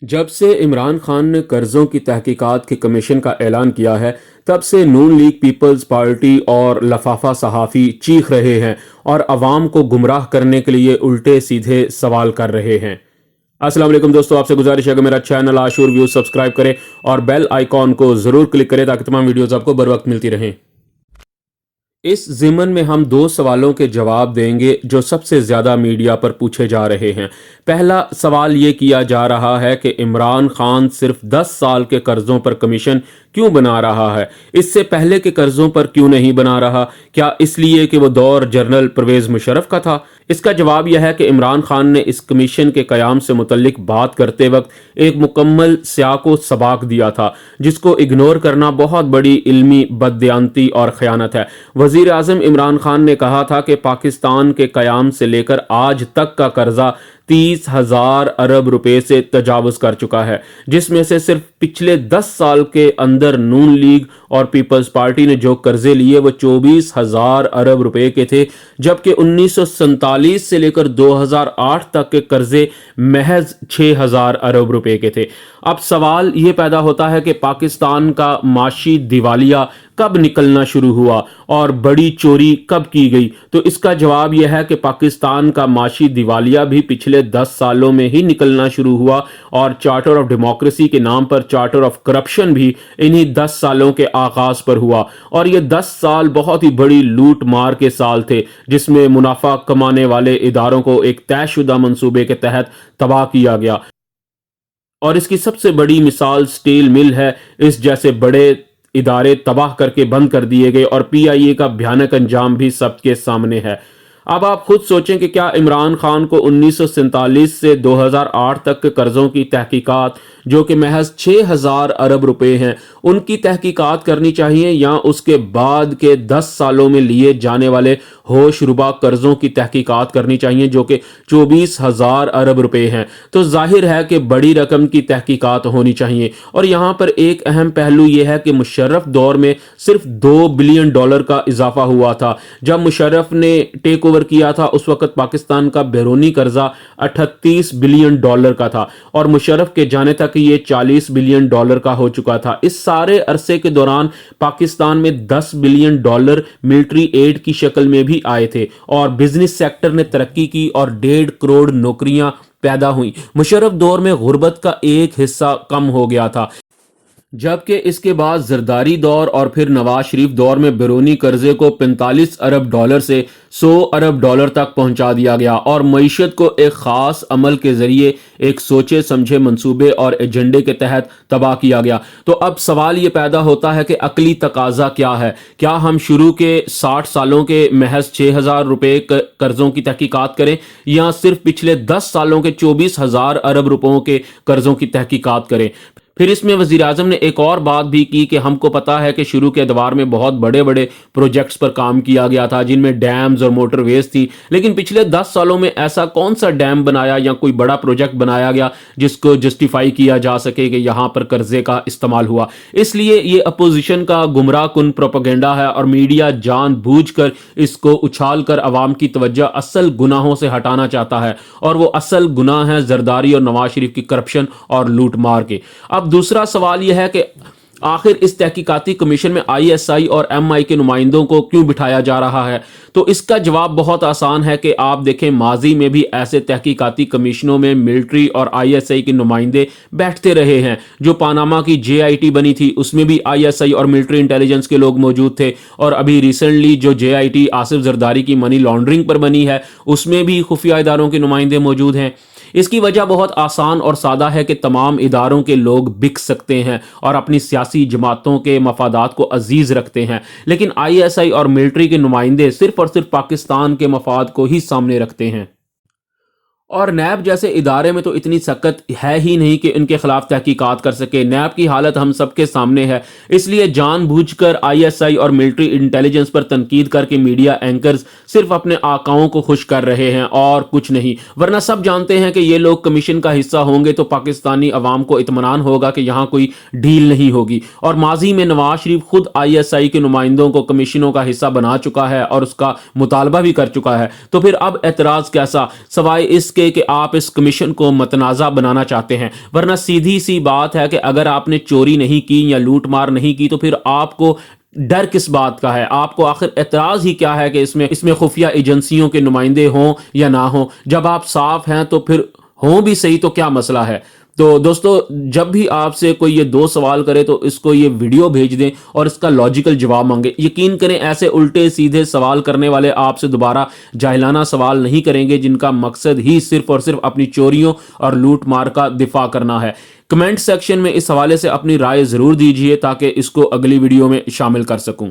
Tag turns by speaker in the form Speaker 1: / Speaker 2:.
Speaker 1: जब से इमरान खान ने कर्जों की तहकीकात के कमीशन का ऐलान किया है, तब से नून लीग पीपल्स पार्टी और लफाफा सहाफ़ी चीख रहे हैं और अवाम को गुमराह करने के लिए उल्टे सीधे सवाल कर रहे हैं। अस्सलाम वालेकुम दोस्तों, आपसे गुजारिश है कि मेरा चैनल आशूर व्यूज सब्सक्राइब करें और बेल आइकॉन को ज़रूर क्लिक करें ताकि तमाम वीडियोज़ आपको बर वक्त मिलती रहें। इस ज़िमन में हम दो सवालों के जवाब देंगे जो सबसे ज़्यादा मीडिया पर पूछे जा रहे हैं। पहला सवाल ये किया जा रहा है कि इमरान खान सिर्फ 10 साल के कर्ज़ों पर कमीशन क्यों बना रहा है, इससे पहले के कर्ज़ों पर क्यों नहीं बना रहा? क्या इसलिए कि वो दौर जनरल परवेज़ मुशर्रफ का था? इसका जवाब यह है कि इमरान खान ने इस कमीशन के क़याम से मुतल्लिक बात करते वक्त एक मुकम्मल स्याह को सबाक दिया था, जिसको इग्नोर करना बहुत बड़ी इल्मी बददियानती और ख़यानत है। वज़ीर आज़म इमरान खान ने कहा था कि पाकिस्तान के क़याम से लेकर आज तक का कर्जा 30,000 अरब रुपए से तजावुज़ कर चुका है, जिसमें से सिर्फ पिछले 10 साल के अंदर नून लीग और पीपल्स पार्टी ने जो कर्जे लिए वो 24,000 अरब रुपए के थे, जबकि 1947 से लेकर 2008 तक के कर्जे महज 6,000 अरब रुपए के थे। अब सवाल ये पैदा होता है कि पाकिस्तान का माशी दिवालिया कब निकलना शुरू हुआ और बड़ी चोरी कब की गई? तो इसका जवाब यह है कि पाकिस्तान का माशी दिवालिया भी पिछले 10 सालों में ही निकलना शुरू हुआ और चार्टर ऑफ डेमोक्रेसी के नाम पर चार्टर ऑफ करप्शन भी इन्हीं 10 सालों के आगाज पर हुआ। और ये 10 साल बहुत ही बड़ी लूट मार के साल थे, जिसमें मुनाफा कमाने वाले इदारों को एक तयशुदा मंसूबे के तहत तबाह किया गया। और इसकी सबसे बड़ी मिसाल स्टील मिल है। इस जैसे बड़े इदारे तबाह करके बंद कर दिए गए और पीआईए का भयानक अंजाम भी सबके सामने है। अब आप खुद सोचें कि क्या इमरान खान को 1947 से 2008 तक के कर्जों की तहकीकात, जो कि महज 6,000 अरब रुपए हैं, उनकी तहकीकात करनी चाहिए या उसके बाद के 10 सालों में लिए जाने वाले होशरुबा कर्जों की तहकीकात करनी चाहिए, जो कि 24,000 अरब रुपए हैं? तो जाहिर है कि बड़ी रकम की तहकीकात होनी चाहिए। और यहाँ पर एक अहम पहलू यह है कि मुशर्रफ दौर में सिर्फ $2 बिलियन का इजाफा हुआ था। जब मुशर्रफ ने टेक ओवर किया था उस वक्त पाकिस्तान का बैरूनी कर्जा 38 बिलियन डॉलर का था और मुशर्रफ के जाने तक ये 40 बिलियन डॉलर का हो चुका था। इस सारे अरसे के दौरान पाकिस्तान में 10 बिलियन डॉलर मिलिट्री एड की शक्ल में भी आए थे और बिजनेस सेक्टर ने तरक्की की और 1.5 करोड़ नौकरियां पैदा हुई। मुशर्रफ दौर में गुर्बत का एक हिस्सा कम हो गया था, जबकि इसके बाद जरदारी दौर और फिर नवाज शरीफ दौर में बैरूनी कर्जे को 45 अरब डॉलर से 100 अरब डॉलर तक पहुंचा दिया गया और मईशत को एक खास अमल के जरिए एक सोचे समझे मंसूबे और एजेंडे के तहत तबाह किया गया। तो अब सवाल ये पैदा होता है कि अकली तकाजा क्या है? क्या हम शुरू के 60 सालों के महज 6,000 रुपए कर्जों की तहकीकात करें या सिर्फ पिछले 10 सालों के 24,000 अरब रुपयों के कर्जों की तहकीकात करें? फिर इसमें वज़ीर आज़म ने एक और बात भी की कि हमको पता है कि शुरू के अदवार में बहुत बड़े बड़े प्रोजेक्ट्स पर काम किया गया था, जिनमें डैम्स और मोटरवेज थी, लेकिन पिछले 10 सालों में ऐसा कौन सा डैम बनाया या कोई बड़ा प्रोजेक्ट बनाया गया जिसको जस्टिफाई किया जा सके कि यहाँ पर कर्जे का इस्तेमाल हुआ? इसलिए ये अपोजिशन का गुमराह कुन प्रोपेगेंडा है और मीडिया जानबूझकर इसको उछाल कर अवाम की तवज्जो असल गुनाहों से हटाना चाहता है, और वो असल गुनाह है जरदारी और नवाज शरीफ की करप्शन और लूट मार के। अब दूसरा सवाल यह है कि आखिर इस तहकीकाती कमीशन में आईएसआई और एमआई के नुमाइंदों को क्यों बिठाया जा रहा है? तो इसका जवाब बहुत आसान है कि आप देखें, माजी में भी ऐसे तहकीकाती कमीशनों में मिलिट्री और आईएसआई के नुमाइंदे बैठते रहे हैं। जो पानामा की जेआईटी बनी थी उसमें भी आईएसआई और मिलिट्री इंटेलिजेंस के लोग मौजूद थे, और अभी रिसेंटली जो जेआईटी आसिफ जरदारी की मनी लॉन्ड्रिंग पर बनी है उसमें भी खुफिया इदारों के नुमाइंदे मौजूद हैं। इसकी वजह बहुत आसान और सादा है कि तमाम इदारों के लोग बिक सकते हैं और अपनी सियासी जमातों के मफादात को अजीज रखते हैं, लेकिन आईएसआई और मिलिट्री के नुमाइंदे सिर्फ और सिर्फ पाकिस्तान के मफाद को ही सामने रखते हैं। और नैब जैसे इदारे में तो इतनी सख्त है ही नहीं कि इनके खिलाफ तहकीकात कर सके। नैब की हालत हम सबके सामने है, इसलिए जानबूझकर आईएसआई और मिलिट्री इंटेलिजेंस पर तनकीद करके मीडिया एंकर्स सिर्फ अपने आकाओं को खुश कर रहे हैं और कुछ नहीं। वरना सब जानते हैं कि ये लोग कमीशन का हिस्सा होंगे तो पाकिस्तानी अवाम को इत्मीनान होगा कि यहाँ कोई डील नहीं होगी। और माजी में नवाज शरीफ खुद आईएसआई के नुमाइंदों को कमीशनों का हिस्सा बना चुका है और उसका मुतालबा भी कर चुका है, तो फिर अब एतराज कैसा, सवाए इसके के कि आप इस कमीशन को मतनाज़ा बनाना चाहते हैं, वरना सीधी सी बात है कि अगर आपने चोरी नहीं की या लूट मार नहीं की तो फिर आपको डर किस बात का है? आपको आखिर एतराज़ ही क्या है कि इसमें खुफिया एजेंसियों के नुमाइंदे हों या ना हों? जब आप साफ हैं तो फिर हों भी सही तो क्या मसला है? तो दोस्तों, जब भी आपसे कोई ये दो सवाल करे तो इसको ये वीडियो भेज दें और इसका लॉजिकल जवाब मांगे। यकीन करें, ऐसे उल्टे सीधे सवाल करने वाले आपसे दोबारा जाहिलाना सवाल नहीं करेंगे जिनका मकसद ही सिर्फ और सिर्फ अपनी चोरियों और लूट मार का दिफा करना है। कमेंट सेक्शन में इस हवाले से अपनी राय ज़रूर दीजिए ताकि इसको अगली वीडियो में शामिल कर सकूं।